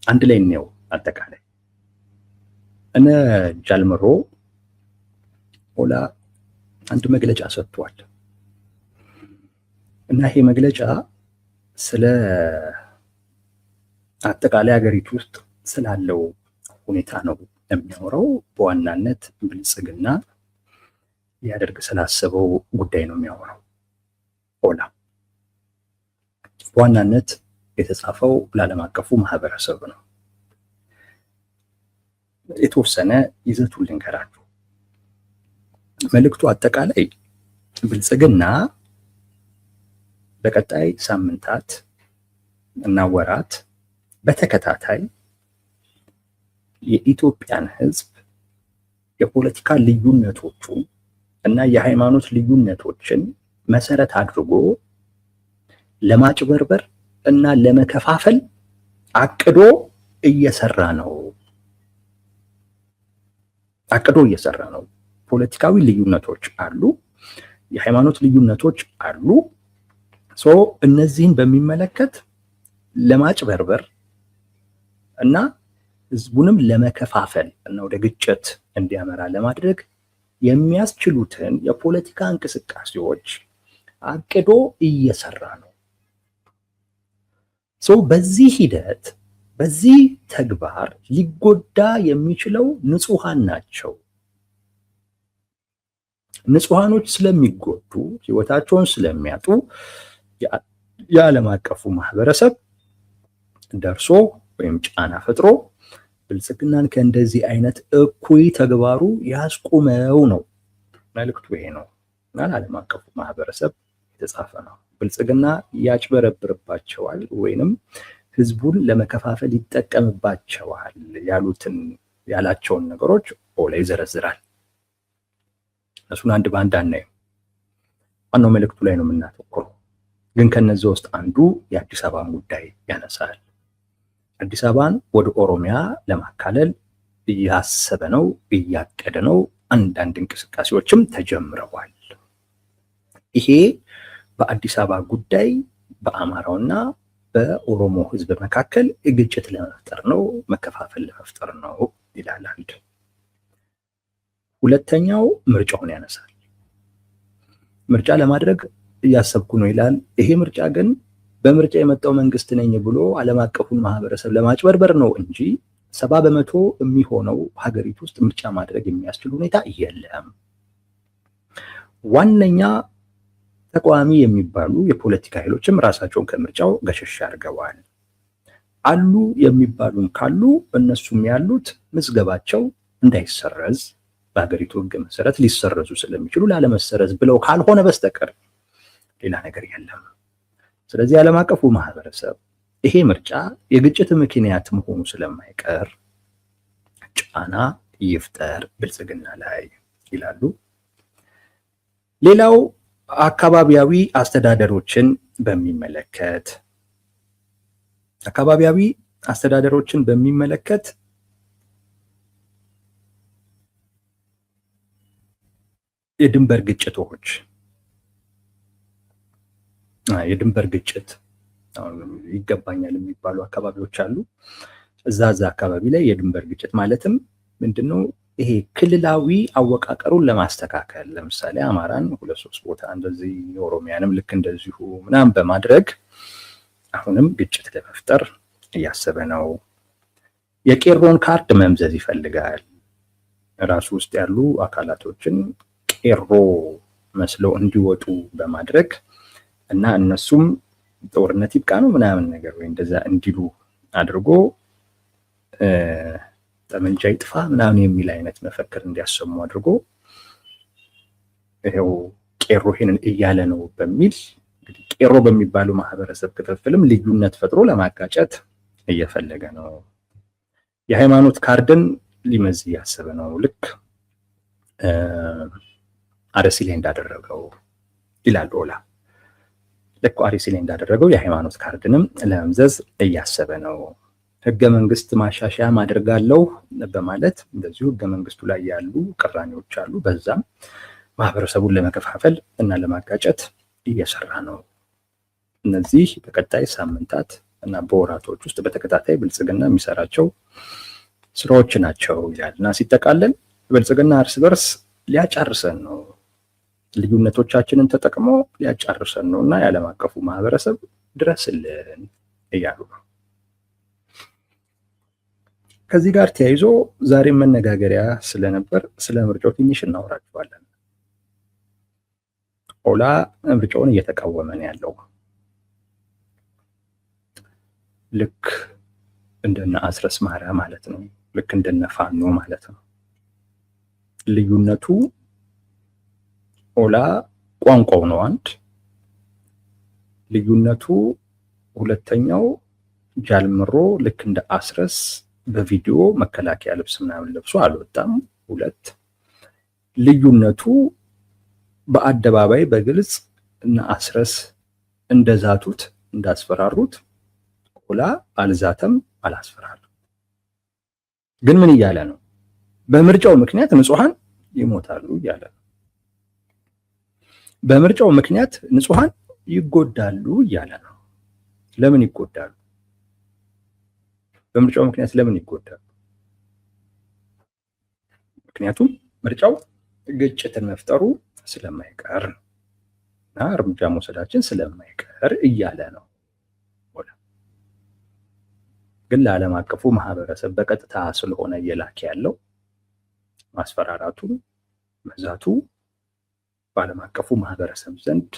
አንድ ላይ ነው አጠቃላይ እነ ጃልመሮ ኦላ አንድ መግለጫ ሰጥቷል እና ይሄ መግለጫ ስለ አጠቃላይ ሀገሪቱ ውስጥ ስላለው ሁኔታ ነው የሚያወራው። በዋናነት ብልጽግና ሊያደርግ ስላሰበው ጉዳይ ነው የሚያወራው። ኦላ በዋናነት የተጻፈው ለዓለም አቀፉ ማህበረሰብ ነው። የተወሰነ ይዘቱን ልንገራችሁ። መልእክቱ አጠቃላይ ብልጽግና በቀጣይ ሳምንታት እና ወራት በተከታታይ የኢትዮጵያን ሕዝብ የፖለቲካ ልዩነቶቹ እና የሃይማኖት ልዩነቶችን መሰረት አድርጎ ለማጭበርበር እና ለመከፋፈል አቅዶ እየሰራ ነው። ፖለቲካዊ ልዩነቶች አሉ፣ የሃይማኖት ልዩነቶች አሉ። እነዚህን በሚመለከት ለማጭበርበር እና ህዝቡንም ለመከፋፈል እና ወደ ግጭት እንዲያመራ ለማድረግ የሚያስችሉትን የፖለቲካ እንቅስቃሴዎች አቅዶ እየሰራ ነው። በዚህ ሂደት በዚህ ተግባር ሊጎዳ የሚችለው ንጹሃን ናቸው። ንጹሃኖች ስለሚጎዱ ህይወታቸውን ስለሚያጡ የዓለም አቀፉ ማህበረሰብ ደርሶ ወይም ጫና ፈጥሮ ብልጽግናን ከእንደዚህ አይነት እኩይ ተግባሩ ያስቁመው ነው መልእክቱ። ይሄ ነው እና ለዓለም አቀፉ ማህበረሰብ የተጻፈ ነው። ብልጽግና ያጭበረብርባቸዋል ወይንም ህዝቡን ለመከፋፈል ይጠቀምባቸዋል ያላቸውን ነገሮች ኦላ ይዘረዝራል። እሱን አንድ በአንድ አናይም። ዋናው መልእክቱ ላይ ነው የምናተኩረው። ግን ከነዚህ ውስጥ አንዱ የአዲስ አበባን ጉዳይ ያነሳል። አዲስ አበባን ወደ ኦሮሚያ ለማካለል እያሰበ ነው፣ እያቀደ ነው። አንዳንድ እንቅስቃሴዎችም ተጀምረዋል። ይሄ በአዲስ አበባ ጉዳይ በአማራውና በኦሮሞ ህዝብ መካከል ግጭት ለመፍጠር ነው፣ መከፋፈል ለመፍጠር ነው ይላል አንድ። ሁለተኛው ምርጫውን ያነሳል። ምርጫ ለማድረግ እያሰብኩ ነው ይላል። ይሄ ምርጫ ግን በምርጫ የመጣው መንግስት ነኝ ብሎ ዓለም አቀፉን ማህበረሰብ ለማጭበርበር ነው እንጂ 70% የሚሆነው ሀገሪቱ ውስጥ ምርጫ ማድረግ የሚያስችል ሁኔታ የለም። ዋነኛ ተቃዋሚ የሚባሉ የፖለቲካ ኃይሎችም ራሳቸውን ከምርጫው ገሸሽ አድርገዋል። አሉ የሚባሉም ካሉ እነሱም ያሉት ምዝገባቸው እንዳይሰረዝ በሀገሪቱ ህግ መሰረት ሊሰረዙ ስለሚችሉ ላለመሰረዝ ብለው ካልሆነ በስተቀር ሌላ ነገር የለም። ስለዚህ ዓለም አቀፉ ማህበረሰብ ይሄ ምርጫ የግጭት ምክንያት መሆኑ ስለማይቀር ጫና ይፍጠር ብልጽግና ላይ ይላሉ። ሌላው አካባቢያዊ አስተዳደሮችን በሚመለከት የድንበር ግጭት ይገባኛል የሚባሉ አካባቢዎች አሉ። እዛ አካባቢ ላይ የድንበር ግጭት ማለትም ምንድነው? ይሄ ክልላዊ አወቃቀሩን ለማስተካከል ለምሳሌ አማራን 2-3 ቦታ እንደዚህ ኦሮሚያንም ልክ እንደዚሁ ምናምን በማድረግ አሁንም ግጭት ለመፍጠር እያሰበ ነው። የቄሮን ካርድ መምዘዝ ይፈልጋል። ራሱ ውስጥ ያሉ አካላቶችን ቄሮ መስለው እንዲወጡ በማድረግ እና እነሱም ጦርነት ይብቃ ነው ምናምን ነገር ወይ እንደዛ እንዲሉ አድርጎ ጠመንጃ ይጥፋ ምናምን የሚል አይነት መፈክር እንዲያሰሙ አድርጎ ይሄው ቄሮ ይሄንን እያለ ነው በሚል እንግዲህ ቄሮ በሚባሉ ማህበረሰብ ክፍፍልም ልዩነት ፈጥሮ ለማጋጨት እየፈለገ ነው። የሃይማኖት ካርድን ሊመዝ እያሰበ ነው። ልክ አርሲ ላይ እንዳደረገው ይላል ኦላ። ልክ አርሲ ላይ እንዳደረገው የሃይማኖት ካርድንም ለመምዘዝ እያሰበ ነው። ህገ መንግስት ማሻሻያ ማድረጋለሁ በማለት እንደዚሁ ህገ መንግስቱ ላይ ያሉ ቅራኔዎች አሉ። በዛም ማህበረሰቡን ለመከፋፈል እና ለማጋጨት እየሰራ ነው። እነዚህ በቀጣይ ሳምንታት እና በወራቶች ውስጥ በተከታታይ ብልጽግና የሚሰራቸው ስራዎች ናቸው ይላል እና ሲጠቃለል ብልጽግና እርስ በርስ ሊያጫርሰን ነው፣ ልዩነቶቻችንን ተጠቅሞ ሊያጫርሰን ነው እና የዓለም አቀፉ ማህበረሰብ ድረስልን እያሉ ነው። ከዚህ ጋር ተያይዞ ዛሬም መነጋገሪያ ስለነበር ስለ ምርጫው ትንሽ እናወራችኋለን። ኦላ ምርጫውን እየተቃወመ ነው ያለው። ልክ እንደነ አስረስ ማረ ማለት ነው። ልክ እንደነ ፋኖ ማለት ነው። ልዩነቱ ኦላ ቋንቋው ነው አንድ። ልዩነቱ ሁለተኛው ጃልምሮ ልክ እንደ አስረስ በቪዲዮ መከላከያ ልብስ ምናምን ለብሶ አልወጣም። ሁለት ልዩነቱ በአደባባይ በግልጽ እና አስረስ እንደዛቱት እንዳስፈራሩት ኦላ አልዛተም፣ አላስፈራራም። ግን ምን እያለ ነው? በምርጫው ምክንያት ንጹሃን ይሞታሉ እያለ ነው። በምርጫው ምክንያት ንጹሃን ይጎዳሉ እያለ ነው። ለምን ይጎዳሉ? በምርጫው ምክንያት ለምን ይጎዳሉ? ምክንያቱም ምርጫው ግጭትን መፍጠሩ ስለማይቀር እና እርምጃ መውሰዳችን ስለማይቀር እያለ ነው። ግን ለዓለም አቀፉ ማህበረሰብ በቀጥታ ስለሆነ እየላከ ያለው ማስፈራራቱ መዛቱ በዓለም አቀፉ ማህበረሰብ ዘንድ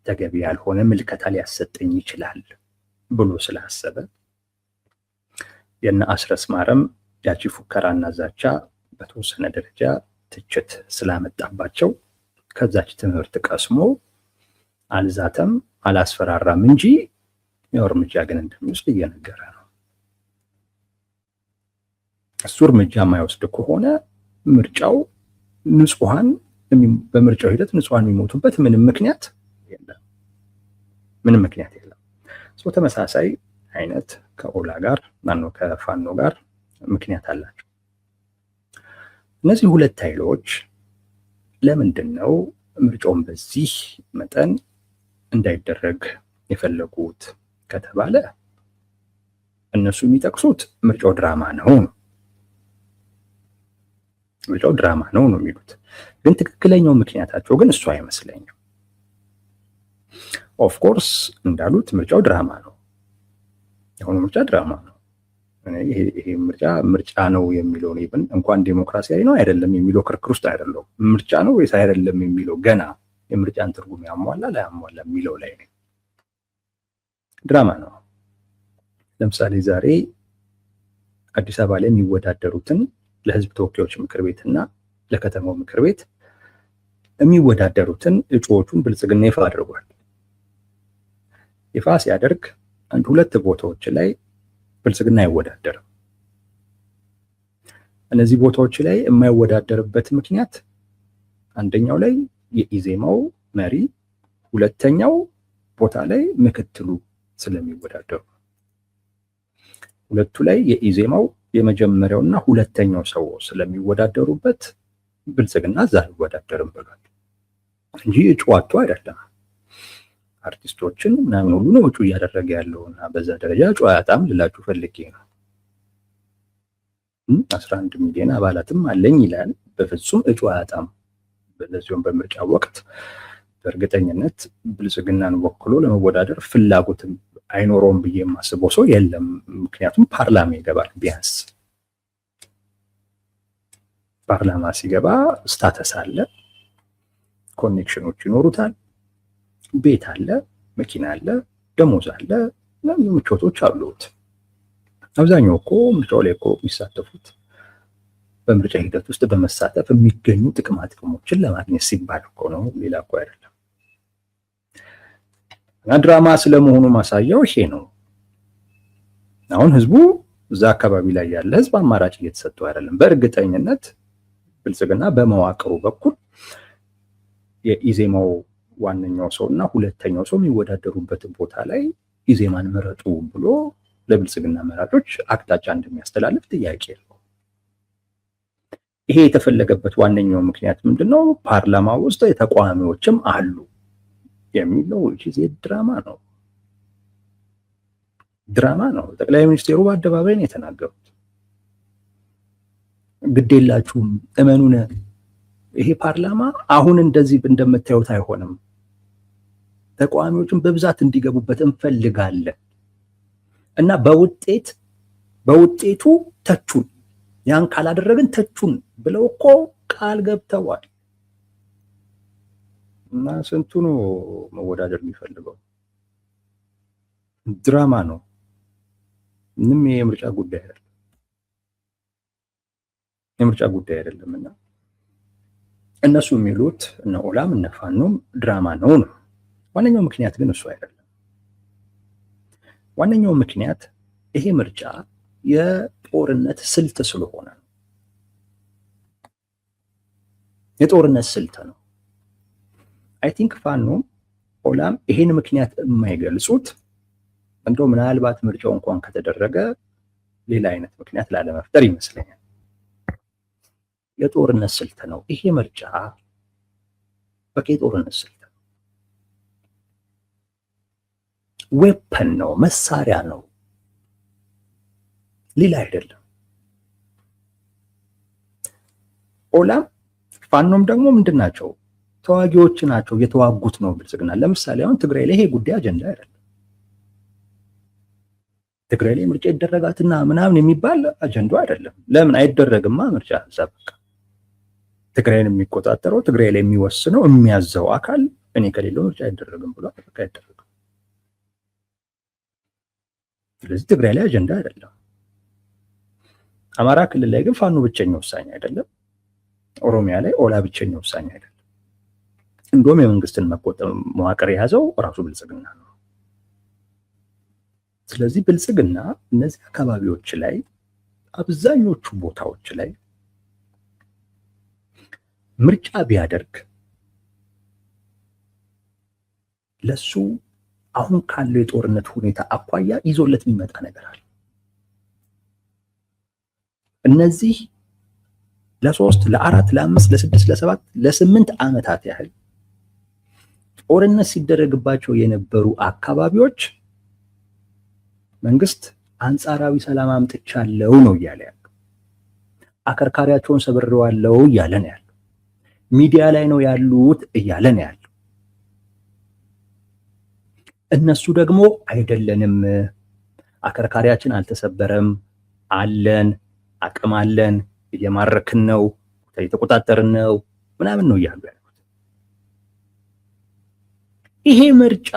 ተገቢ ያልሆነ ምልከታ ሊያሰጠኝ ይችላል ብሎ ስላሰበ የነ አስረስ ማረም ያቺ ፉከራና ዛቻ በተወሰነ ደረጃ ትችት ስላመጣባቸው ከዛች ትምህርት ቀስሞ አልዛተም፣ አላስፈራራም እንጂ ያው እርምጃ ግን እንደሚወስድ እየነገረ ነው። እሱ እርምጃ የማይወስድ ከሆነ ምርጫው ንጹሃን በምርጫው ሂደት ንጹሃን የሚሞቱበት ምንም ምክንያት የለም። ምንም ምክንያት የለም። ተመሳሳይ አይነት ከኦላ ጋር ማነው ከፋኖ ጋር ምክንያት አላቸው። እነዚህ ሁለት ኃይሎች ለምንድን ነው ምርጫውን በዚህ መጠን እንዳይደረግ የፈለጉት ከተባለ እነሱ የሚጠቅሱት ምርጫው ድራማ ነው። ምርጫው ድራማ ነው የሚሉት፣ ግን ትክክለኛው ምክንያታቸው ግን እሱ አይመስለኝም። ኦፍ ኮርስ እንዳሉት ምርጫው ድራማ ነው። የሆነ ምርጫ ድራማ ነው። ይሄ ምርጫ ነው የሚለውን ኢቭን እንኳን ዲሞክራሲያዊ ነው አይደለም የሚለው ክርክር ውስጥ አይደለም። ምርጫ ነው ወይስ አይደለም የሚለው ገና የምርጫን ትርጉም ያሟላ ላያሟላ የሚለው ላይ ነው። ድራማ ነው። ለምሳሌ ዛሬ አዲስ አበባ ላይ የሚወዳደሩትን ለህዝብ ተወካዮች ምክር ቤትና ለከተማው ምክር ቤት የሚወዳደሩትን እጩዎቹን ብልጽግና ይፋ አድርጓል። ይፋ ሲያደርግ አንድ ሁለት ቦታዎች ላይ ብልጽግና አይወዳደርም። እነዚህ ቦታዎች ላይ የማይወዳደርበት ምክንያት አንደኛው ላይ የኢዜማው መሪ፣ ሁለተኛው ቦታ ላይ ምክትሉ ስለሚወዳደሩ፣ ሁለቱ ላይ የኢዜማው የመጀመሪያውና ሁለተኛው ሰው ስለሚወዳደሩበት ብልጽግና እዛ አይወዳደርም ብሏል እንጂ እጩ አጥቶ አይደለም። አርቲስቶችን ምናምን ሁሉ ነው እጩ እያደረገ ያለውና በዛ ደረጃ እጩ አያጣም ልላችሁ ፈልጌ ነው። 11 ሚሊዮን አባላትም አለኝ ይላል። በፍጹም እጩ አያጣም። በለዚሁም በምርጫ ወቅት በእርግጠኝነት ብልጽግናን ወክሎ ለመወዳደር ፍላጎትም አይኖረውም ብዬ የማስበው ሰው የለም። ምክንያቱም ፓርላማ ይገባል። ቢያንስ ፓርላማ ሲገባ ስታተስ አለ፣ ኮኔክሽኖች ይኖሩታል፣ ቤት አለ፣ መኪና አለ፣ ደሞዝ አለ፣ ምቾቶች አሉት። አብዛኛው እኮ ምርጫው ላይ እኮ የሚሳተፉት በምርጫ ሂደት ውስጥ በመሳተፍ የሚገኙ ጥቅማ ጥቅሞችን ለማግኘት ሲባል እኮ ነው፣ ሌላ እኮ አይደለም። እና ድራማ ስለመሆኑ ማሳያው ይሄ ነው። አሁን ህዝቡ እዛ አካባቢ ላይ ያለ ህዝብ አማራጭ እየተሰጠው አይደለም። በእርግጠኝነት ብልጽግና በመዋቅሩ በኩል የኢዜማው ዋነኛው ሰው እና ሁለተኛው ሰው የሚወዳደሩበት ቦታ ላይ ኢዜማን ምረጡ ብሎ ለብልጽግና መራጮች አቅጣጫ እንደሚያስተላልፍ ጥያቄ የለው። ይሄ የተፈለገበት ዋነኛው ምክንያት ምንድነው? ፓርላማ ውስጥ የተቃዋሚዎችም አሉ የሚለው ጊዜ ድራማ ነው። ድራማ ነው። ጠቅላይ ሚኒስቴሩ በአደባባይ ነው የተናገሩት። ግዴላችሁም እመኑን፣ ይሄ ፓርላማ አሁን እንደዚህ እንደምታዩት አይሆንም፣ ተቃዋሚዎችን በብዛት እንዲገቡበት እንፈልጋለን እና በውጤቱ ተቹን፣ ያን ካላደረግን ተቹን ብለው እኮ ቃል ገብተዋል። እና ስንቱ ነው መወዳደር የሚፈልገው? ድራማ ነው። ምንም የምርጫ ጉዳይ አይደለም፣ የምርጫ ጉዳይ አይደለም። እና እነሱ የሚሉት እነ ኦላም እነ ፋኖም ድራማ ነው ነው። ዋነኛው ምክንያት ግን እሱ አይደለም። ዋነኛው ምክንያት ይሄ ምርጫ የጦርነት ስልት ስለሆነ ነው። የጦርነት ስልት ነው። አይ ቲንክ ፋኖም ኦላም ይሄን ምክንያት የማይገልጹት እንደው ምናልባት ምርጫው እንኳን ከተደረገ ሌላ አይነት ምክንያት ላለመፍጠር ይመስለኛል። የጦርነት ስልት ነው ይሄ ምርጫ። በቃ የጦርነት ስልት ነው። ዌፐን ነው፣ መሳሪያ ነው፣ ሌላ አይደለም። ኦላም ፋኖም ደግሞ ምንድን ናቸው? ተዋጊዎች ናቸው። የተዋጉት ነው ብልጽግና። ለምሳሌ አሁን ትግራይ ላይ ይሄ ጉዳይ አጀንዳ አይደለም። ትግራይ ላይ ምርጫ ይደረጋትና ምናምን የሚባል አጀንዳ አይደለም። ለምን አይደረግማ? ምርጫ እዛ በቃ ትግራይን የሚቆጣጠረው ትግራይ ላይ የሚወስነው የሚያዘው አካል እኔ ከሌለው ምርጫ አይደረግም ብሎ በቃ አይደረግም። ስለዚህ ትግራይ ላይ አጀንዳ አይደለም። አማራ ክልል ላይ ግን ፋኖ ብቸኛ ውሳኔ አይደለም። ኦሮሚያ ላይ ኦላ ብቸኛ ውሳኔ አይደለም። እንደውም የመንግስትን መዋቅር የያዘው ራሱ ብልጽግና ነው። ስለዚህ ብልጽግና እነዚህ አካባቢዎች ላይ አብዛኞቹ ቦታዎች ላይ ምርጫ ቢያደርግ ለሱ አሁን ካለው የጦርነት ሁኔታ አኳያ ይዞለት የሚመጣ ነገር አለ። እነዚህ ለ3 ለ4 ለ5 ለ6 ለ7 ለ8 ዓመታት ያህል ጦርነት ሲደረግባቸው የነበሩ አካባቢዎች መንግስት አንጻራዊ ሰላም አምጥቻለሁ ነው እያለ ያለው። አከርካሪያቸውን ሰብሬዋለሁ እያለ ነው ያለው። ሚዲያ ላይ ነው ያሉት እያለ ነው ያለው። እነሱ ደግሞ አይደለንም፣ አከርካሪያችን አልተሰበረም፣ አለን፣ አቅም አለን፣ እየማረክን ነው፣ እየተቆጣጠርን ነው ምናምን ነው እያሉ ያሉት። ይሄ ምርጫ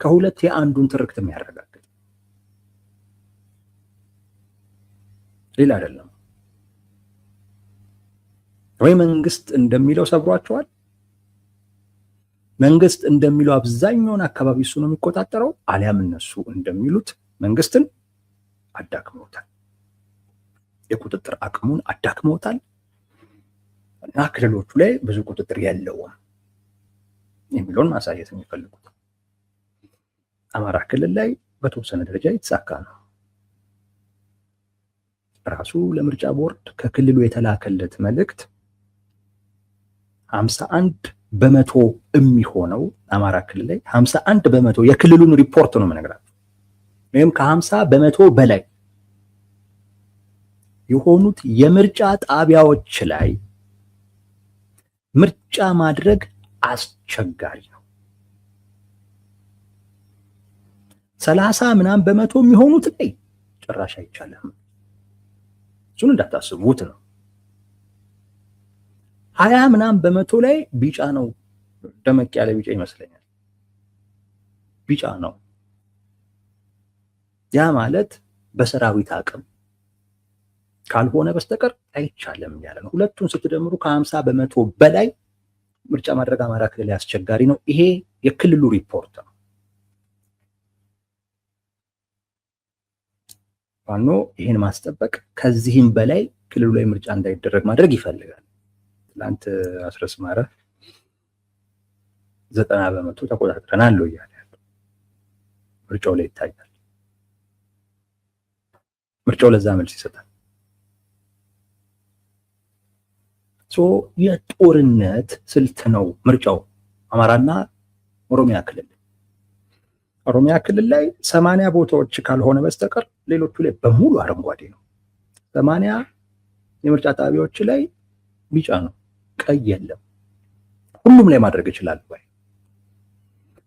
ከሁለት የአንዱን ትርክት የሚያረጋግጥ ሌላ አይደለም። ወይ መንግስት እንደሚለው ሰብሯቸዋል፣ መንግስት እንደሚለው አብዛኛውን አካባቢ እሱ ነው የሚቆጣጠረው፣ አሊያም እነሱ እንደሚሉት መንግስትን አዳክመውታል፣ የቁጥጥር አቅሙን አዳክመውታል እና ክልሎቹ ላይ ብዙ ቁጥጥር የለውም የሚለውን ማሳየት የሚፈልጉት። አማራ ክልል ላይ በተወሰነ ደረጃ የተሳካ ነው። ራሱ ለምርጫ ቦርድ ከክልሉ የተላከለት መልእክት 51% የሚሆነው አማራ ክልል ላይ 51% የክልሉን ሪፖርት ነው የምነግራችሁ፣ ወይም ከ50% በላይ የሆኑት የምርጫ ጣቢያዎች ላይ ምርጫ ማድረግ አስቸጋሪ ነው። 30 ምናምን በመቶ የሚሆኑት ላይ ጭራሽ አይቻልም። እሱን እንዳታስቡት ነው። 20 ምናምን በመቶ ላይ ቢጫ ነው፣ ደመቅ ያለ ቢጫ ይመስለኛል፣ ቢጫ ነው። ያ ማለት በሰራዊት አቅም ካልሆነ በስተቀር አይቻልም ያለ ነው። ሁለቱን ስትደምሩ ከ50% በላይ ምርጫ ማድረግ አማራ ክልል አስቸጋሪ ነው። ይሄ የክልሉ ሪፖርት ነው። ፋኖ ይሄን ማስጠበቅ ከዚህም በላይ ክልሉ ላይ ምርጫ እንዳይደረግ ማድረግ ይፈልጋል። ትላንት አስረስ ማረ 90% ተቆጣጥረናል እያለ ያለው ምርጫው ላይ ይታያል። ምርጫው ለዛ መልስ ይሰጣል። የጦርነት ስልት ነው ምርጫው አማራና ኦሮሚያ ክልል። ኦሮሚያ ክልል ላይ 80 ቦታዎች ካልሆነ በስተቀር ሌሎቹ ላይ በሙሉ አረንጓዴ ነው። 80 የምርጫ ጣቢያዎች ላይ ቢጫ ነው፣ ቀይ የለም። ሁሉም ላይ ማድረግ ይችላል ባይ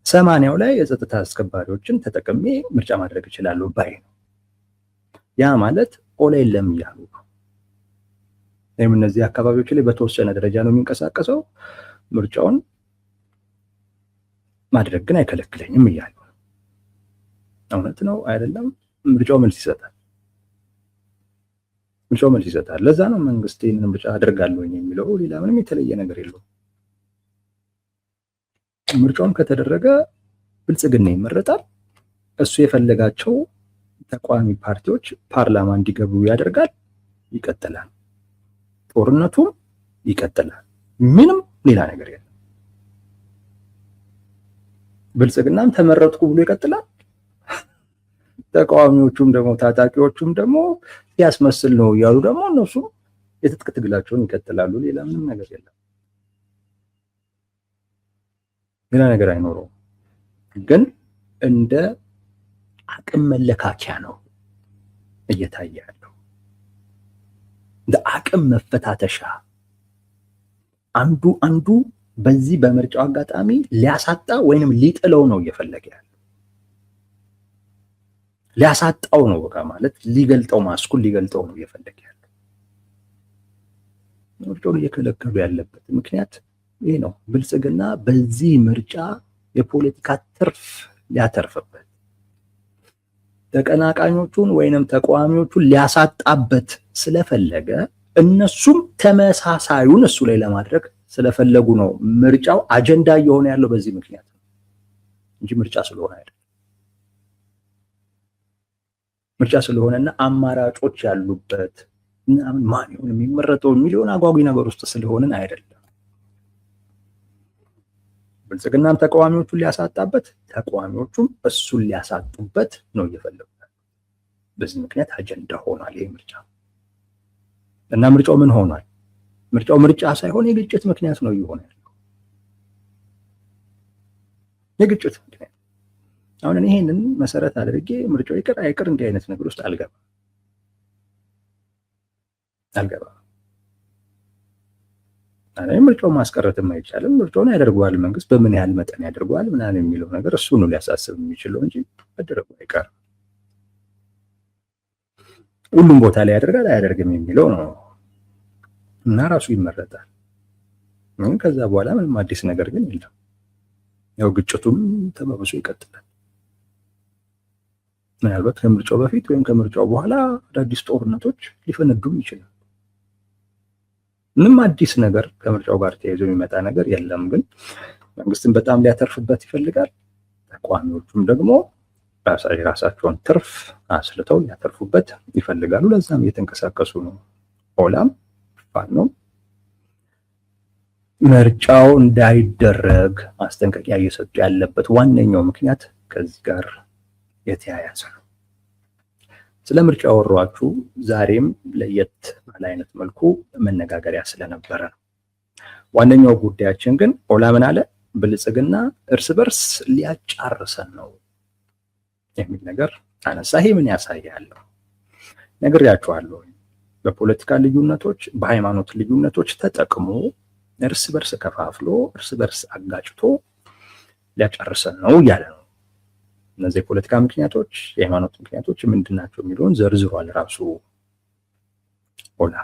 80ው ላይ የጸጥታ አስከባሪዎችን ተጠቅሜ ምርጫ ማድረግ ይችላሉ ባይ ነው። ያ ማለት ኦላ የለም እያሉ ነው። ወይም እነዚህ አካባቢዎች ላይ በተወሰነ ደረጃ ነው የሚንቀሳቀሰው፣ ምርጫውን ማድረግ ግን አይከለክለኝም እያሉ ነው። እውነት ነው አይደለም? ምርጫው መልስ ይሰጣል። ምርጫው መልስ ይሰጣል። ለዛ ነው መንግስት ይህንን ምርጫ አደርጋለሁ የሚለው። ሌላ ምንም የተለየ ነገር የለውም። ምርጫውን ከተደረገ ብልጽግና ይመረጣል። እሱ የፈለጋቸው ተቃዋሚ ፓርቲዎች ፓርላማ እንዲገቡ ያደርጋል። ይቀጥላል። ጦርነቱም ይቀጥላል። ምንም ሌላ ነገር የለም። ብልጽግናም ተመረጥኩ ብሎ ይቀጥላል። ተቃዋሚዎቹም ደግሞ ታጣቂዎቹም ደግሞ ያስመስል ነው እያሉ ደግሞ እነሱም የትጥቅ ትግላቸውን ይቀጥላሉ። ሌላ ምንም ነገር የለም። ሌላ ነገር አይኖረውም። ግን እንደ አቅም መለካኪያ ነው እየታየ ያለው፣ እንደ አቅም መፈታተሻ። አንዱ በዚህ በምርጫው አጋጣሚ ሊያሳጣ ወይንም ሊጥለው ነው እየፈለገ ያለው። ሊያሳጣው ነው በቃ ማለት ሊገልጠው፣ ማስኩን ሊገልጠው ነው እየፈለገ ያለው። ምርጫውን እየከለከሉ ያለበት ምክንያት ይህ ነው። ብልጽግና በዚህ ምርጫ የፖለቲካ ትርፍ ሊያተርፍበት፣ ተቀናቃኞቹን ወይንም ተቃዋሚዎቹን ሊያሳጣበት ስለፈለገ እነሱም ተመሳሳዩን እሱ ላይ ለማድረግ ስለፈለጉ ነው ምርጫው አጀንዳ እየሆነ ያለው በዚህ ምክንያት ነው እንጂ ምርጫ ስለሆነ አይደለም። ምርጫ ስለሆነና አማራጮች ያሉበት ምናምን ማን ይሁን የሚመረጠው ሚሊዮን አጓጊ ነገር ውስጥ ስለሆነን አይደለም። ብልጽግናም ተቃዋሚዎቹን ሊያሳጣበት፣ ተቃዋሚዎቹም እሱን ሊያሳጡበት ነው እየፈለጉ። በዚህ ምክንያት አጀንዳ ሆኗል ይሄ ምርጫ። እና ምርጫው ምን ሆኗል? ምርጫው ምርጫ ሳይሆን የግጭት ምክንያት ነው እየሆነ ያለው። የግጭት ምክንያት። አሁን ይሄንን መሰረት አድርጌ ምርጫው ይቅር አይቅር እንዲህ አይነት ነገር ውስጥ አልገባም። ምርጫው ማስቀረትም አይቻልም። ምርጫውን ያደርገዋል መንግስት፣ በምን ያህል መጠን ያደርገዋል ምናምን የሚለው ነገር እሱ ነው ሊያሳስብ የሚችለው እንጂ መደረጉ አይቀርም። ሁሉም ቦታ ላይ ያደርጋል አያደርግም የሚለው ነው እና ራሱ ይመረጣል። ከዛ በኋላ ምንም አዲስ ነገር ግን የለም። ያው ግጭቱም ተባብሶ ይቀጥላል። ምናልባት ከምርጫው በፊት ወይም ከምርጫው በኋላ አዳዲስ ጦርነቶች ሊፈነዱም ይችላል። ምንም አዲስ ነገር ከምርጫው ጋር ተያይዞ የሚመጣ ነገር የለም። ግን መንግስትን በጣም ሊያተርፍበት ይፈልጋል። ተቃዋሚዎቹም ደግሞ ራሳቸውን ትርፍ አስልተው ሊያተርፉበት ይፈልጋሉ። ለዛም እየተንቀሳቀሱ ነው። ኦላም ፋኖም ምርጫው እንዳይደረግ ማስጠንቀቂያ እየሰጡ ያለበት ዋነኛው ምክንያት ከዚህ ጋር የተያያዘ ነው። ስለ ምርጫ ያወራችሁ ዛሬም ለየት ባለ አይነት መልኩ መነጋገሪያ ስለነበረ ነው። ዋነኛው ጉዳያችን ግን ኦላ ምን አለ? ብልጽግና እርስ በርስ ሊያጫርሰን ነው የሚል ነገር አነሳ። ይሄ ምን ያሳያል? ነግሬያችኋለሁ። በፖለቲካ ልዩነቶች፣ በሃይማኖት ልዩነቶች ተጠቅሞ እርስ በርስ ከፋፍሎ እርስ በርስ አጋጭቶ ሊያጫርሰን ነው እያለ ነው። እነዚህ የፖለቲካ ምክንያቶች፣ የሃይማኖት ምክንያቶች ምንድናቸው የሚለውን ዘርዝሯል ራሱ ኦላ።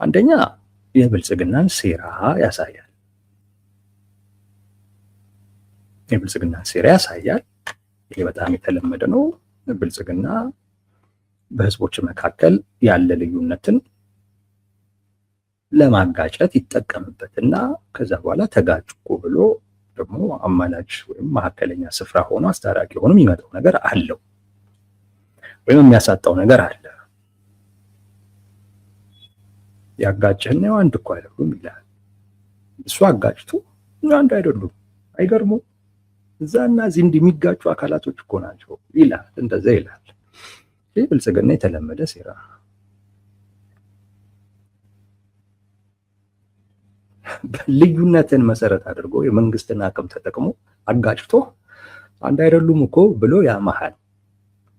አንደኛ የብልጽግናን ሴራ ያሳያል። የብልጽግናን ሴራ ያሳያል። ይሄ በጣም የተለመደ ነው። ብልጽግና በህዝቦች መካከል ያለ ልዩነትን ለማጋጨት ይጠቀምበትና ከዛ በኋላ ተጋጩ ብሎ ደግሞ አማላጅ ወይም መካከለኛ ስፍራ ሆኖ አስታራቂ ሆኖ የሚመጣው ነገር አለው ወይም የሚያሳጣው ነገር አለ። ያጋጨን ነው አንድ እኮ አይደሉም ይላል። እሱ አጋጭቱ አንድ አይደሉም። አይገርሙ? እዛና እዚህ እንደሚጋጩ አካላቶች እኮ ናቸው ይላል። እንደዛ ይላል። ይህ ብልጽግና የተለመደ ሴራ። ልዩነትን መሰረት አድርጎ የመንግስትን አቅም ተጠቅሞ አጋጭቶ አንድ አይደሉም እኮ ብሎ ያመሃል፣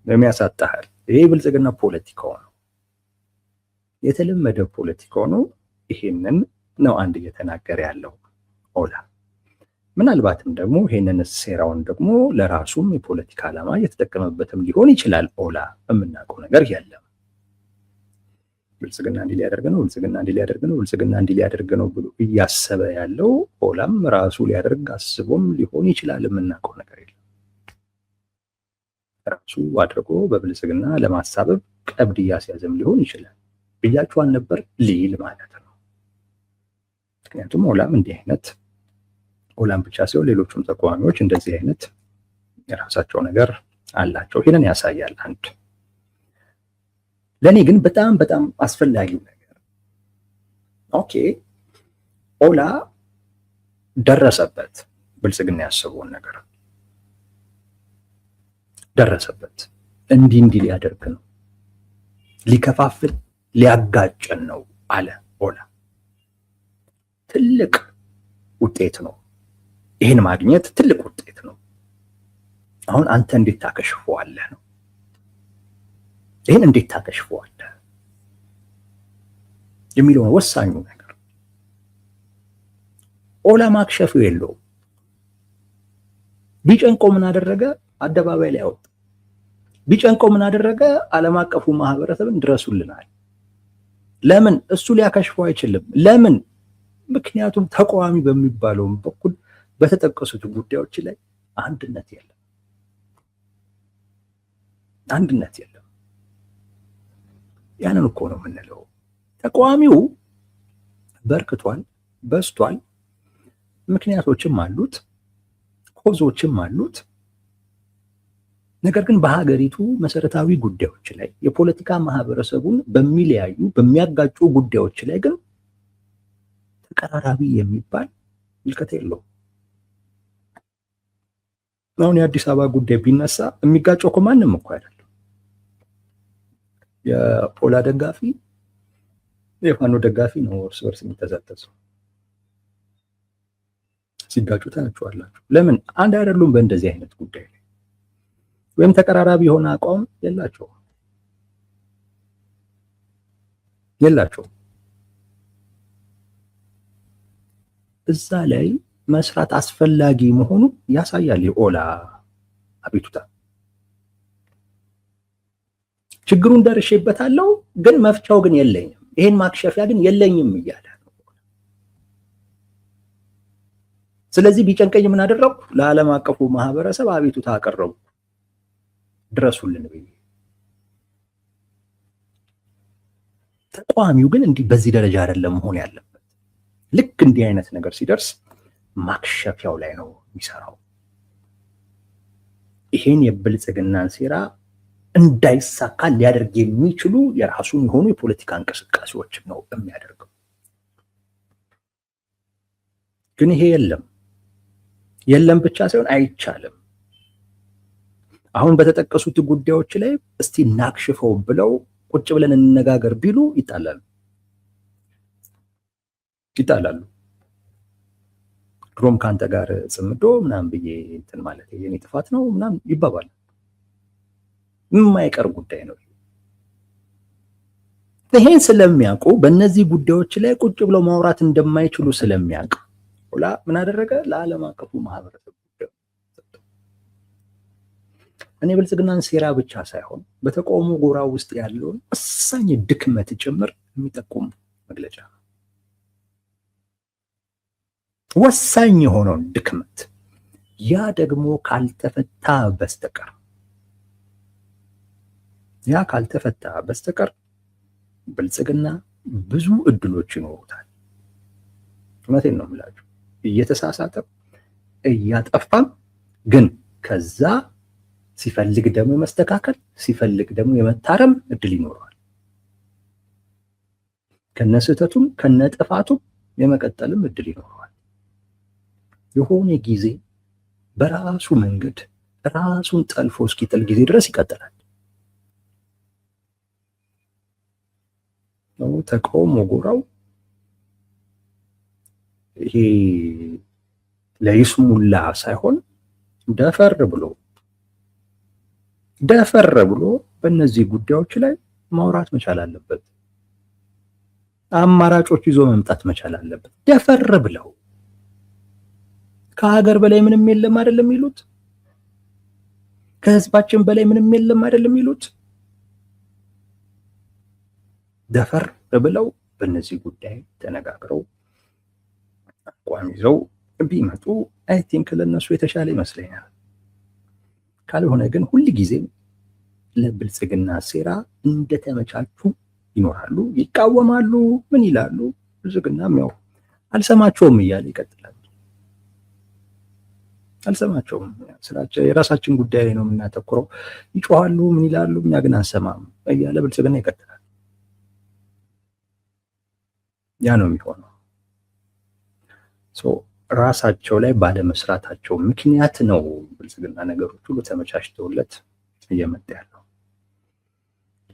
የሚያሳጣሃል። ይሄ ብልጽግና ፖለቲካው ነው፣ የተለመደ ፖለቲካው ነው። ይሄንን ነው አንድ እየተናገረ ያለው ኦላ። ምናልባትም ደግሞ ይሄንን ሴራውን ደግሞ ለራሱም የፖለቲካ ዓላማ እየተጠቀመበትም ሊሆን ይችላል። ኦላ የምናውቀው ነገር የለም። ብልጽግና እንዲህ ሊያደርግ ነው፣ ብልጽግና እንዲህ ሊያደርግ ነው፣ ብልጽግና እንዲህ ሊያደርግ ነው ብሎ እያሰበ ያለው ኦላም ራሱ ሊያደርግ አስቦም ሊሆን ይችላል። የምናውቀው ነገር የለም። ራሱ አድርጎ በብልጽግና ለማሳበብ ቀብድ እያስያዘም ሊሆን ይችላል። ብያችኋል ነበር ሊል ማለት ነው። ምክንያቱም ኦላም እንዲህ አይነት ኦላም ብቻ ሲሆን ሌሎቹም ተቃዋሚዎች እንደዚህ አይነት የራሳቸው ነገር አላቸው። ይሄንን ያሳያል። አንድ ለኔ ግን በጣም በጣም አስፈላጊው ነገር ኦኬ ኦላ ደረሰበት፣ ብልጽግና ያሰበውን ነገር ደረሰበት። እንዲህ ሊያደርግ ነው፣ ሊከፋፍል ሊያጋጨን ነው አለ ኦላ። ትልቅ ውጤት ነው። ይህን ማግኘት ትልቅ ውጤት ነው። አሁን አንተ እንዴት ታከሽፈዋለህ ነው። ይህን እንዴት ታከሽፈዋለህ የሚለው ነው ወሳኙ ነገር። ኦላ ማክሸፉ የለውም። ቢጨንቀው ምን አደረገ? አደባባይ ላይ አወጣ። ቢጨንቀው ምን አደረገ? ዓለም አቀፉ ማህበረሰብን ድረሱልናል። ለምን? እሱ ሊያከሽፈው አይችልም። ለምን? ምክንያቱም ተቃዋሚ በሚባለው በኩል በተጠቀሱት ጉዳዮች ላይ አንድነት የለም። አንድነት የለም። ያንን እኮ ነው የምንለው። ተቃዋሚው በርክቷል፣ በዝቷል። ምክንያቶችም አሉት፣ ኮዞችም አሉት። ነገር ግን በሀገሪቱ መሰረታዊ ጉዳዮች ላይ የፖለቲካ ማህበረሰቡን በሚለያዩ በሚያጋጩ ጉዳዮች ላይ ግን ተቀራራቢ የሚባል ምልከታ የለውም። አሁን የአዲስ አበባ ጉዳይ ቢነሳ የሚጋጨው እኮ ማንም እኮ አይደለም። የኦላ ደጋፊ የፋኖ ደጋፊ ነው እርስ በርስ የሚተዛተሰው። ሲጋጩ ታያችኋላችሁ። ለምን? አንድ አይደሉም በእንደዚህ አይነት ጉዳይ ላይ፣ ወይም ተቀራራቢ የሆነ አቋም የላቸውም። እዛ ላይ መስራት አስፈላጊ መሆኑ ያሳያል የኦላ አቤቱታ። ችግሩን ደርሼበታለሁ ግን መፍቻው ግን የለኝም፣ ይሄን ማክሸፊያ ግን የለኝም እያለ ነው። ስለዚህ ቢጨንቀኝ ምን አደረኩ? ለዓለም አቀፉ ማህበረሰብ አቤቱታ አቀረቡ፣ ድረሱልን ብዬ። ተቃዋሚው ግን እንዲህ በዚህ ደረጃ አይደለም መሆን ያለበት። ልክ እንዲህ አይነት ነገር ሲደርስ ማክሸፊያው ላይ ነው የሚሰራው። ይሄን የብልጽግናን ሴራ እንዳይሳካ ሊያደርግ የሚችሉ የራሱን የሆኑ የፖለቲካ እንቅስቃሴዎችን ነው የሚያደርገው። ግን ይሄ የለም ብቻ ሳይሆን አይቻልም። አሁን በተጠቀሱት ጉዳዮች ላይ እስቲ እናክሽፈው ብለው ቁጭ ብለን እንነጋገር ቢሉ ይጣላሉ። ድሮም ካንተ ጋር ጽምዶ ምናምን ብዬ እንትን ማለት የኔ ጥፋት ነው ምናምን ይባባል። የማይቀር ጉዳይ ነው። ይሄን ስለሚያውቁ በእነዚህ ጉዳዮች ላይ ቁጭ ብለው ማውራት እንደማይችሉ ስለሚያውቅ ኦላ ምን አደረገ? ለዓለም አቀፉ ማህበረሰብ ጉዳይ እኔ ብልጽግናን ሴራ ብቻ ሳይሆን በተቃውሞ ጎራ ውስጥ ያለውን ወሳኝ ድክመት ጭምር የሚጠቁም መግለጫ ነው። ወሳኝ የሆነውን ድክመት ያ ደግሞ ካልተፈታ በስተቀር ብልጽግና ብዙ እድሎች ይኖሩታል። እውነቴን ነው የምላችሁ። እየተሳሳተ እያጠፋም ግን ከዛ ሲፈልግ ደግሞ መስተካከል ሲፈልግ ደግሞ የመታረም እድል ይኖረዋል። ከነስህተቱም ከነጥፋቱም የመቀጠልም እድል ይኖረዋል። የሆነ ጊዜ በራሱ መንገድ ራሱን ጠልፎ እስኪጥል ጊዜ ድረስ ይቀጥላል። ተቃውሞ ጎራው ይሄ ለይስሙላ ሳይሆን ደፈር ብሎ በእነዚህ ጉዳዮች ላይ ማውራት መቻል አለበት። አማራጮች ይዞ መምጣት መቻል አለበት። ደፈር ብለው ከሀገር በላይ ምንም የለም አይደለም የሚሉት፣ ከህዝባችን በላይ ምንም የለም አይደለም የሚሉት። ደፈር ብለው በእነዚህ ጉዳይ ተነጋግረው አቋም ይዘው ቢመጡ አይ ቲንክ ለነሱ የተሻለ ይመስለኛል። ካልሆነ ግን ሁል ጊዜ ለብልጽግና ሴራ እንደተመቻቹ ይኖራሉ፣ ይቃወማሉ፣ ምን ይላሉ። ብልጽግናም ያው አልሰማቸውም እያለ ይቀጥላል። አልሰማቸውም፣ ስራቸው የራሳችን ጉዳይ ላይ ነው የምናተኩረው፣ ይጮሃሉ፣ ምን ይላሉ፣ እኛ ግን አንሰማም እያለ ብልጽግና ይቀጥላል። ያ ነው የሚሆነው። ራሳቸው ላይ ባለመስራታቸው ምክንያት ነው ብልጽግና ነገሮች ሁሉ ተመቻችተውለት እየመጣ ያለው።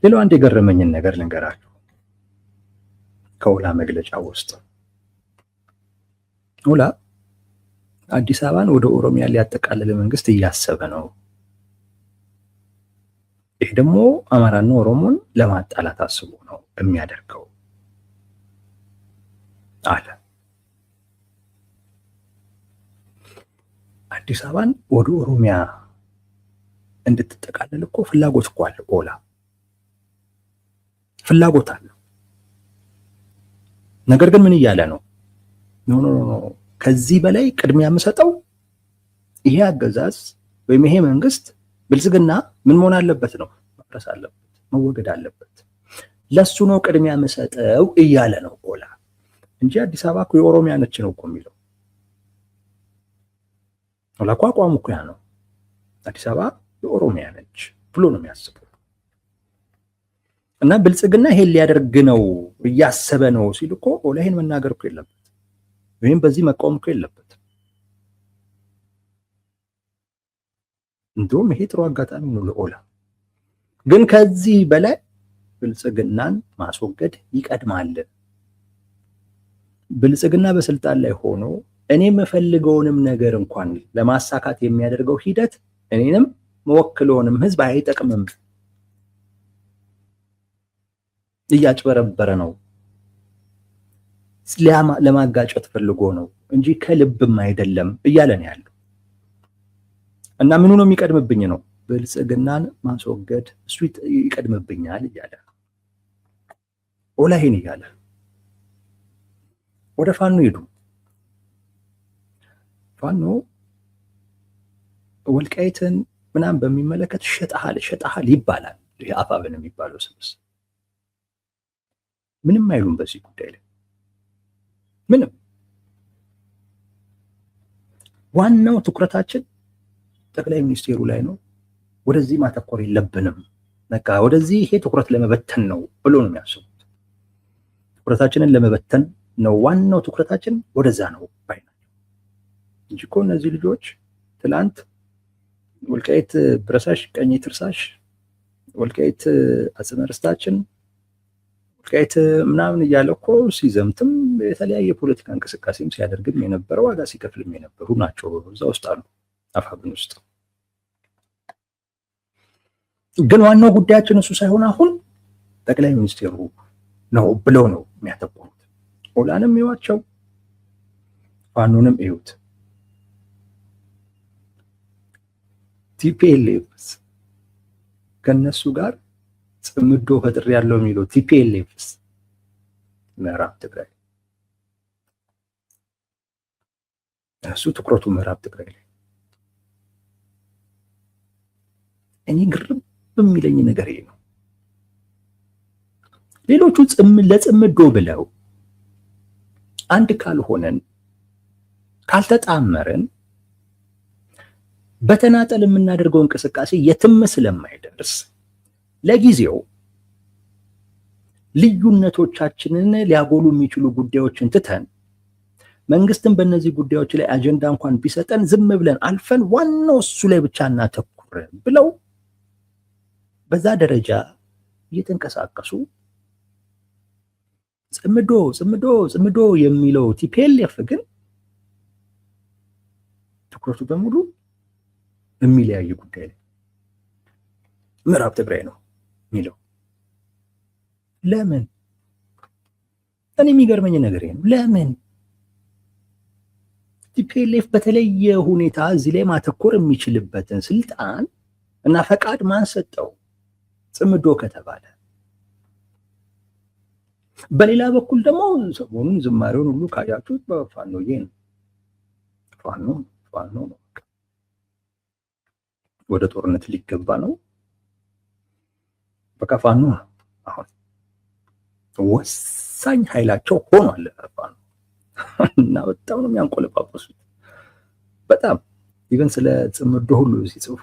ሌላው አንድ የገረመኝን ነገር ልንገራችሁ። ከኦላ መግለጫ ውስጥ ኦላ አዲስ አበባን ወደ ኦሮሚያ ሊያጠቃልል መንግስት እያሰበ ነው፣ ይሄ ደግሞ አማራና ኦሮሞን ለማጣላት አስቦ ነው የሚያደርገው አለ። አዲስ አበባን ወደ ኦሮሚያ እንድትጠቃለል እኮ ፍላጎት እኮ አለ። ኦላ ፍላጎት አለ። ነገር ግን ምን እያለ ነው? ኖ ከዚህ በላይ ቅድሚያ የምሰጠው ይሄ አገዛዝ ወይም ይሄ መንግስት ብልጽግና ምን መሆን አለበት ነው? መፍረስ አለበት፣ መወገድ አለበት። ለሱ ነው ቅድሚያ የምሰጠው እያለ ነው ኦላ እንጂ አዲስ አበባ እኮ የኦሮሚያ ነች ነው እኮ የሚለው። ኦላ እኮ አቋሙ እኮ ያ ነው። አዲስ አበባ የኦሮሚያ ነች ብሎ ነው የሚያስበው። እና ብልጽግና ይሄን ሊያደርግ ነው እያሰበ ነው ሲል እኮ ኦላ ይሄን መናገር እኮ የለበት፣ ወይም በዚህ መቃወም እኮ የለበት። እንደውም ይሄ ጥሩ አጋጣሚ ነው ለኦላ። ግን ከዚህ በላይ ብልጽግናን ማስወገድ ይቀድማል። ብልጽግና በስልጣን ላይ ሆኖ እኔ የምፈልገውንም ነገር እንኳን ለማሳካት የሚያደርገው ሂደት እኔንም መወክለውንም ህዝብ አይጠቅምም፣ እያጭበረበረ ነው፣ ለማጋጨት ፈልጎ ነው እንጂ ከልብም አይደለም እያለ ነው ያለው። እና ምኑ ነው የሚቀድምብኝ ነው? ብልጽግናን ማስወገድ እሱ ይቀድምብኛል እያለ ኦላ ይሄን እያለ ወደ ፋኖ ሄዱ። ፋኖ ወልቃይትን ምናምን በሚመለከት ሸጣሃል ይባላል። ይሄ አፋብን የሚባለው ስብስብ ምንም አይሉም በዚህ ጉዳይ ላይ ምንም። ዋናው ትኩረታችን ጠቅላይ ሚኒስቴሩ ላይ ነው። ወደዚህ ማተኮር የለብንም፣ በቃ ወደዚህ ይሄ ትኩረት ለመበተን ነው ብሎ ነው የሚያስቡት። ትኩረታችንን ለመበተን ነው ዋናው ትኩረታችን፣ ወደዛ ነው ባይ ናቸው እንጂ እኮ እነዚህ ልጆች ትላንት ወልቃይት ብረሳሽ ቀኝ ትርሳሽ፣ ወልቃይት አጽመ ርስታችን፣ ወልቃይት ምናምን እያለ እኮ ሲዘምትም የተለያየ ፖለቲካ እንቅስቃሴም ሲያደርግም የነበረው ዋጋ ሲከፍልም የነበሩ ናቸው። እዛ ውስጥ አሉ አፋብን ውስጥ። ግን ዋናው ጉዳያችን እሱ ሳይሆን አሁን ጠቅላይ ሚኒስቴሩ ነው ብለው ነው የሚያተኩሩት። ኦላንም ይዋቸው ፋኖንም እዩት። ቲፒኤልኤፍስ ከነሱ ጋር ጽምዶ ፈጥር ያለው የሚለው ቲፒኤልኤፍስ ምዕራብ ትግራይ፣ እሱ ትኩረቱ ምዕራብ ትግራይ ላይ። እኔ ግርም በሚለኝ ነገር ይሄ ነው። ሌሎቹ ለጽምዶ ብለው አንድ ካልሆነን ካልተጣመረን በተናጠል የምናደርገው እንቅስቃሴ የትም ስለማይደርስ ለጊዜው ልዩነቶቻችንን ሊያጎሉ የሚችሉ ጉዳዮችን ትተን መንግስትን በእነዚህ ጉዳዮች ላይ አጀንዳ እንኳን ቢሰጠን ዝም ብለን አልፈን ዋናው እሱ ላይ ብቻ እናተኩር ብለው በዛ ደረጃ እየተንቀሳቀሱ ጽምዶ የሚለው ቲፒኤልኤፍ ግን ትኩረቱ በሙሉ የሚለያይ ጉዳይ ላይ ምዕራብ ትግራይ ነው የሚለው ለምን? እኔ የሚገርመኝ ነገር ነው። ለምን ቲፒኤልኤፍ በተለየ ሁኔታ እዚህ ላይ ማተኮር የሚችልበትን ስልጣን እና ፈቃድ ማን ሰጠው? ጽምዶ ከተባለ። በሌላ በኩል ደግሞ ሰሞኑን ዝማሬውን ሁሉ ካያችሁት በፋኖዬ ነው። ፋኖ ነው። ወደ ጦርነት ሊገባ ነው። በቃ ፋኖ ነው አሁን ወሳኝ ኃይላቸው ሆኗል ፋኖ እና በጣም ነው የሚያንቆለጳጳሱት። በጣም ኢቨን ስለ ጽምዶ ሁሉ ሲጽፉ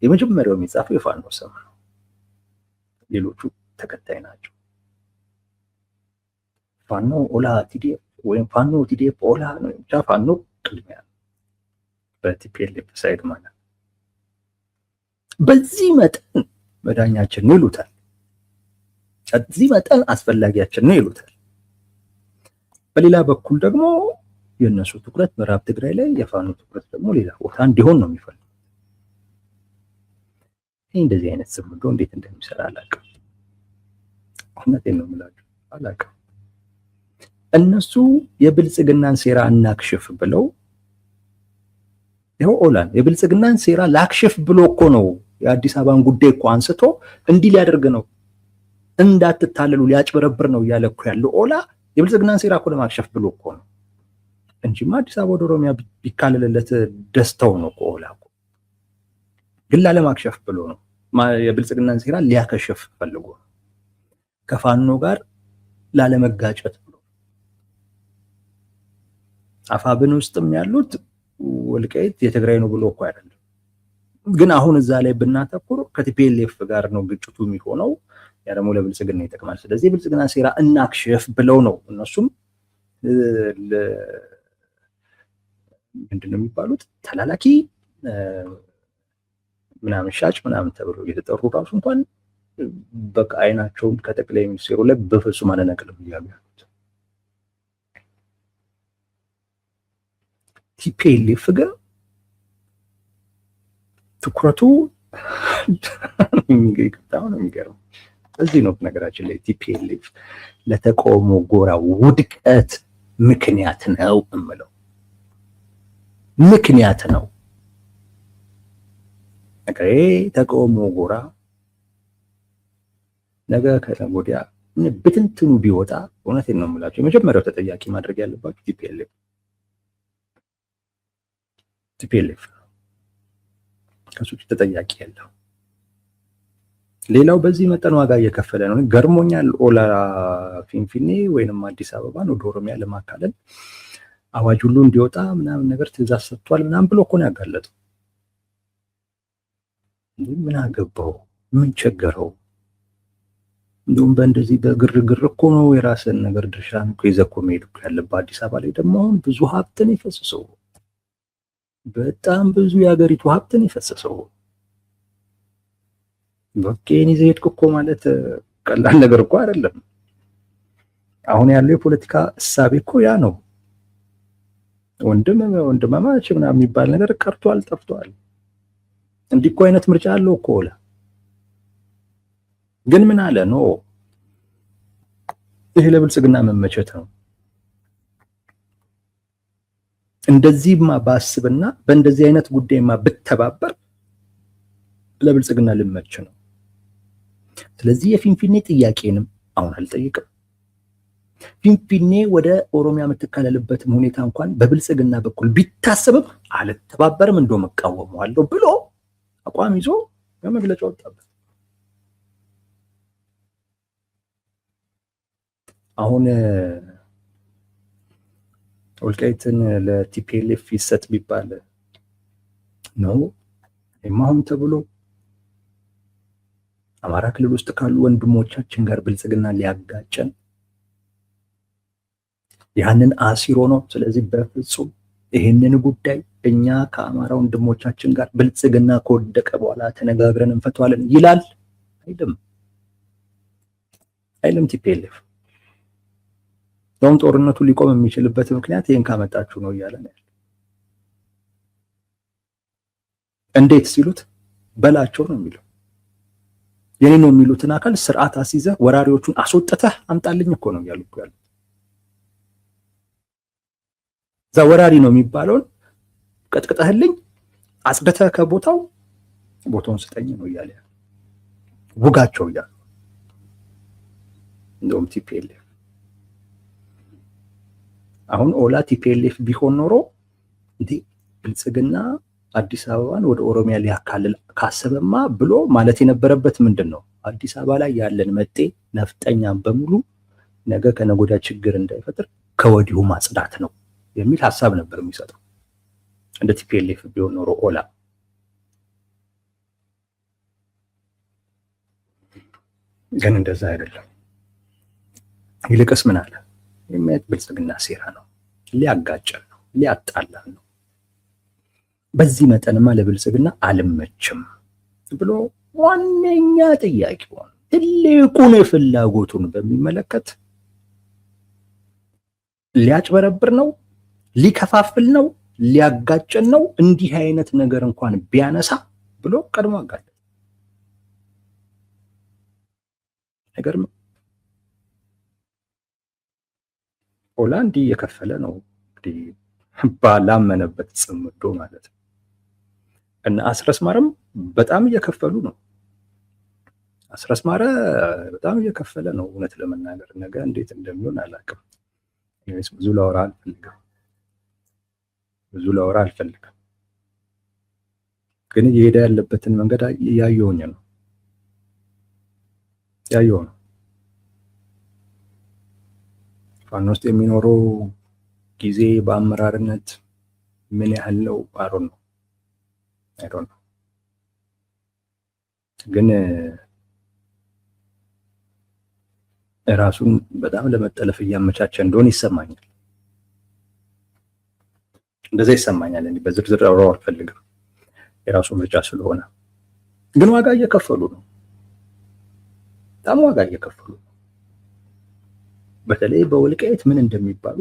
የመጀመሪያው የሚጻፈው የፋኖ ስም ነው። ሌሎቹ ተከታይ ናቸው። ፋኖ ኦላ ቲዲኤፍ ወይም ፋኖ ቲዲኤፍ ኦላ ነው። ብቻ ፋኖ ቅድሚያ በቲፒኤልኤፍ ሳይድ ማለት በዚህ መጠን መዳኛችን ነው ይሉታል። በዚህ መጠን አስፈላጊያችን ነው ይሉታል። በሌላ በኩል ደግሞ የነሱ ትኩረት ምዕራብ ትግራይ ላይ፣ የፋኖ ትኩረት ደግሞ ሌላ ቦታ እንዲሆን ነው የሚፈልጉት። ይህ እንደዚህ አይነት ጽምዶ እንዴት እንደሚሰራ አላውቅም። እውነቴን ነው የምላችሁ አላውቅም። እነሱ የብልጽግናን ሴራ እናክሽፍ ብለው ይኸው ኦላን የብልጽግናን ሴራ ላክሽፍ ብሎ እኮ ነው የአዲስ አበባን ጉዳይ እኮ አንስቶ እንዲህ ሊያደርግ ነው እንዳትታለሉ ሊያጭበረብር ነው እያለ እኮ ያለው ኦላ የብልጽግናን ሴራ እኮ ለማክሸፍ ብሎ እኮ ነው እንጂማ አዲስ አበባ ወደ ኦሮሚያ ቢካለልለት ደስታው ነው እኮ ኦላ እኮ ግን ላለማክሸፍ ብሎ ነው። የብልጽግናን ሴራ ሊያከሽፍ ፈልጎ ነው። ከፋኖ ጋር ላለመጋጨት ብሎ አፋብን ውስጥም ያሉት ወልቃይት የትግራይ ነው ብሎ እኮ አይደለም። ግን አሁን እዛ ላይ ብናተኩር ከቲፒኤልኤፍ ጋር ነው ግጭቱ የሚሆነው። ያ ደግሞ ለብልጽግና ይጠቅማል። ስለዚህ የብልጽግና ሴራ እናክሽፍ ብለው ነው እነሱም ምንድነው የሚባሉት ተላላኪ ምናምን ሻጭ ምናምን ተብሎ የተጠሩ ራሱ እንኳን በቃ አይናቸውን ከጠቅላይ ሚኒስትሩ ላይ በፍጹም አነነቅልም እያሉ ያሉት ቲፒኤልኤፍ ግን ትኩረቱ ነው የሚገርም። እዚህ ነው ነገራችን ላይ ቲፒኤልኤፍ ለተቃውሞ ጎራ ውድቀት ምክንያት ነው እምለው ምክንያት ነው። ተቃውሞ ጎራ ነገ ከነገ ወዲያ ብትንትኑ ቢወጣ እውነቴን ነው የምላቸው የመጀመሪያው ተጠያቂ ማድረግ ያለባቸው ቲፒኤልኤፍ ከሱ ተጠያቂ ያለው። ሌላው በዚህ መጠን ዋጋ እየከፈለ ነው። ገርሞኛል። ኦላ ፊንፊኔ ወይንም አዲስ አበባን ወደ ኦሮሚያ ለማካለል አዋጅ ሁሉ እንዲወጣ ምናምን ነገር ትዕዛዝ ሰጥቷል ምናምን ብሎ እኮ ነው ያጋለጠው። ምን አገባው? ምን ቸገረው? እንደውም በእንደዚህ በግርግር እኮ ነው የራስን ነገር ድርሻን እኮ ይዘህ እኮ መሄድ እኮ ያለብህ። አዲስ አበባ ላይ ደግሞ አሁን ብዙ ሀብትን የፈሰሰው በጣም ብዙ የሀገሪቱ ሀብትን የፈሰሰው በቄን ይዘህ ሄድክ እኮ ማለት ቀላል ነገር እኮ አይደለም። አሁን ያለው የፖለቲካ እሳቤ እኮ ያ ነው። ወንድማማች ምናምን የሚባል ነገር ቀርቷል፣ ጠፍቷል። እንዲህ እኮ አይነት ምርጫ አለው እኮ ኦላ ግን ምን አለ ነው ይሄ ለብልጽግና መመቸት ነው። እንደዚህማ ባስብና በእንደዚህ አይነት ጉዳይማ ብተባበር ለብልጽግና ልመች ነው። ስለዚህ የፊንፊኔ ጥያቄንም አሁን አልጠይቅም። ፊንፊኔ ወደ ኦሮሚያ የምትካለልበትም ሁኔታ እንኳን በብልጽግና በኩል ቢታሰብም አልተባበርም እንደውም እቃወመዋለሁ ብሎ አቋም ይዞ በመግለጫ ወጣበት። አሁን ወልቃይትን ለቲፒኤልኤፍ ይሰጥ ቢባል ነው የማሁን ተብሎ አማራ ክልል ውስጥ ካሉ ወንድሞቻችን ጋር ብልጽግና ሊያጋጨን ያንን አሲሮ ነው። ስለዚህ በፍጹም ይህንን ጉዳይ እኛ ከአማራ ወንድሞቻችን ጋር ብልጽግና ከወደቀ በኋላ ተነጋግረን እንፈተዋለን ይላል አይልም ቲፒኤልኤፍ። ጦርነቱ ሊቆም የሚችልበት ምክንያት ይሄን ካመጣችሁ ነው እያለ ነው። እንዴት ሲሉት በላቸው ነው የሚለው። የኔ ነው የሚሉትን አካል ስርዓት አስይዘህ ወራሪዎቹን አስወጥተህ አምጣልኝ እኮ ነው እያሉ ያሉት። እዛ ወራሪ ነው የሚባለውን ቀጥቅጠህልኝ አጽድተህ ቦታውን ስጠኝ ነው እያለ ውጋቸው እያሉ እንደውም ቲፒኤልኤፍ አሁን ኦላ ቲፒኤልኤፍ ቢሆን ኖሮ እንዴ ብልጽግና አዲስ አበባን ወደ ኦሮሚያ ሊያካልል ካሰበማ ብሎ ማለት የነበረበት ምንድን ነው? አዲስ አበባ ላይ ያለን መጤ ነፍጠኛም በሙሉ ነገ ከነገ ወዲያ ችግር እንዳይፈጥር ከወዲሁ ማጽዳት ነው የሚል ሀሳብ ነበር የሚሰጠው እንደ ቲፒኤልኤፍ ቢሆን ኖሮ ኦላ። ግን እንደዛ አይደለም። ይልቅስ ምን አለ? የሚያት ብልጽግና ሴራ ነው፣ ሊያጋጨን ነው፣ ሊያጣላን ነው። በዚህ መጠንማ ለብልጽግና አልመችም ብሎ ዋነኛ ጥያቄውን ትልቁን ፍላጎቱን በሚመለከት ሊያጭበረብር ነው፣ ሊከፋፍል ነው፣ ሊያጋጨን ነው። እንዲህ አይነት ነገር እንኳን ቢያነሳ ብሎ ቀድሞ አጋጨ። ነገር ነው ኦላ እንዲህ እየከፈለ ነው እንግዲህ ባላመነበት ጽምዶ ማለት ነው። እና አስረስ ማረም በጣም እየከፈሉ ነው። አስረስ ማረ በጣም እየከፈለ ነው። እውነት ለመናገር ነገ እንዴት እንደሚሆን አላውቅም። ብዙ ላወራ አልፈልግም። ግን እየሄደ ያለበትን መንገድ ያየው ነው። ፋኖ ውስጥ የሚኖረው ጊዜ በአመራርነት ምን ያህል ነው? አሮን ነው ግን ራሱን በጣም ለመጠለፍ እያመቻቸ እንደሆነ ይሰማኛል። እንደዛ ይሰማኛል። እንዴ በዝርዝር አውራው አልፈልግም፣ የራሱ ምርጫ ስለሆነ። ግን ዋጋ እየከፈሉ ነው። በጣም ዋጋ እየከፈሉ ነው። በተለይ በወልቃይት ምን እንደሚባሉ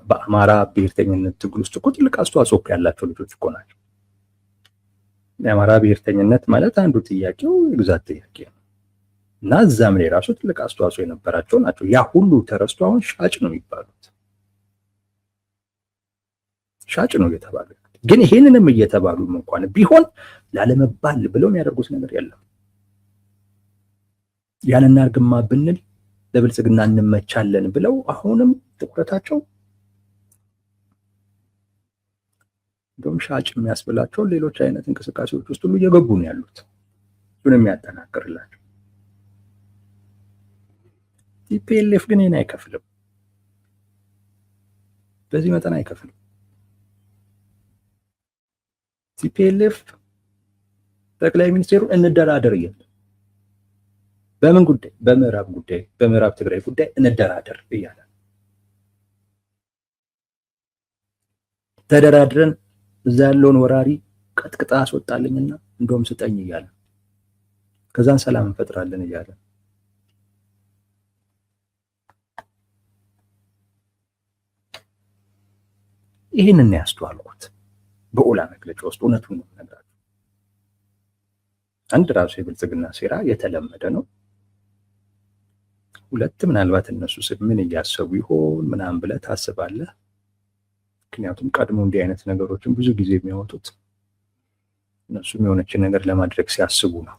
በአማራ ብሔርተኝነት ትግል ውስጥ እኮ ትልቅ አስተዋጽኦ ያላቸው ልጆች እኮ ናቸው። የአማራ ብሔርተኝነት ማለት አንዱ ጥያቄው የግዛት ጥያቄ ነው እና እዛም ላይ ራሱ ትልቅ አስተዋጽኦ የነበራቸው ናቸው። ያ ሁሉ ተረስቶ አሁን ሻጭ ነው የሚባሉት። ሻጭ ነው እየተባሉ ግን ይሄንንም እየተባሉም እንኳን ቢሆን ላለመባል ብለው የሚያደርጉት ነገር የለም። ያንና አርግማ ብንል ለብልጽግና እንመቻለን ብለው አሁንም ትኩረታቸው እንደውም ሻጭ የሚያስብላቸው ሌሎች አይነት እንቅስቃሴዎች ውስጥ ሁሉ እየገቡ ነው ያሉት። እሱን የሚያጠናክርላቸው ቲፒኤልኤፍ ግን ይሄን አይከፍልም፣ በዚህ መጠን አይከፍልም። ቲፒኤልኤፍ ጠቅላይ ሚኒስትሩ እንደራደር እያለ በምን ጉዳይ? በምዕራብ ትግራይ ጉዳይ እንደራደር እያለ ተደራድረን እዛ ያለውን ወራሪ ቀጥቅጣ አስወጣልኝና እንደውም ስጠኝ እያለ ከዛን ሰላም እንፈጥራለን እያለ ይህንን ያስተዋልኩት በኦላ መግለጫ ውስጥ እውነቱን ነው ነገራቸው። አንድ ራሱ የብልጽግና ሴራ የተለመደ ነው። ሁለት ምናልባት እነሱ ምን እያሰቡ ይሆን ምናምን ብለህ ታስባለህ። ምክንያቱም ቀድሞ እንዲህ አይነት ነገሮችን ብዙ ጊዜ የሚያወጡት እነሱም የሆነችን ነገር ለማድረግ ሲያስቡ ነው።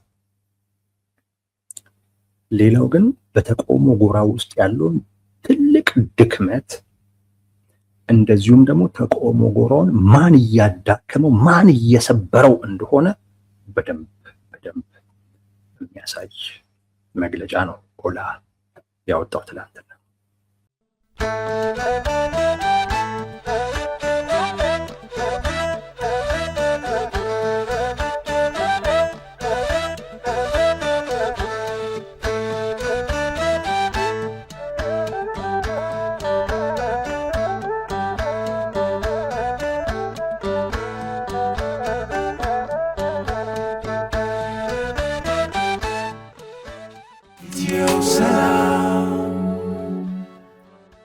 ሌላው ግን በተቃውሞ ጎራ ውስጥ ያለውን ትልቅ ድክመት እንደዚሁም ደግሞ ተቃውሞ ጎራውን ማን እያዳከመው ማን እየሰበረው እንደሆነ በደንብ የሚያሳይ መግለጫ ነው ኦላ ያወጣው ትላንትና።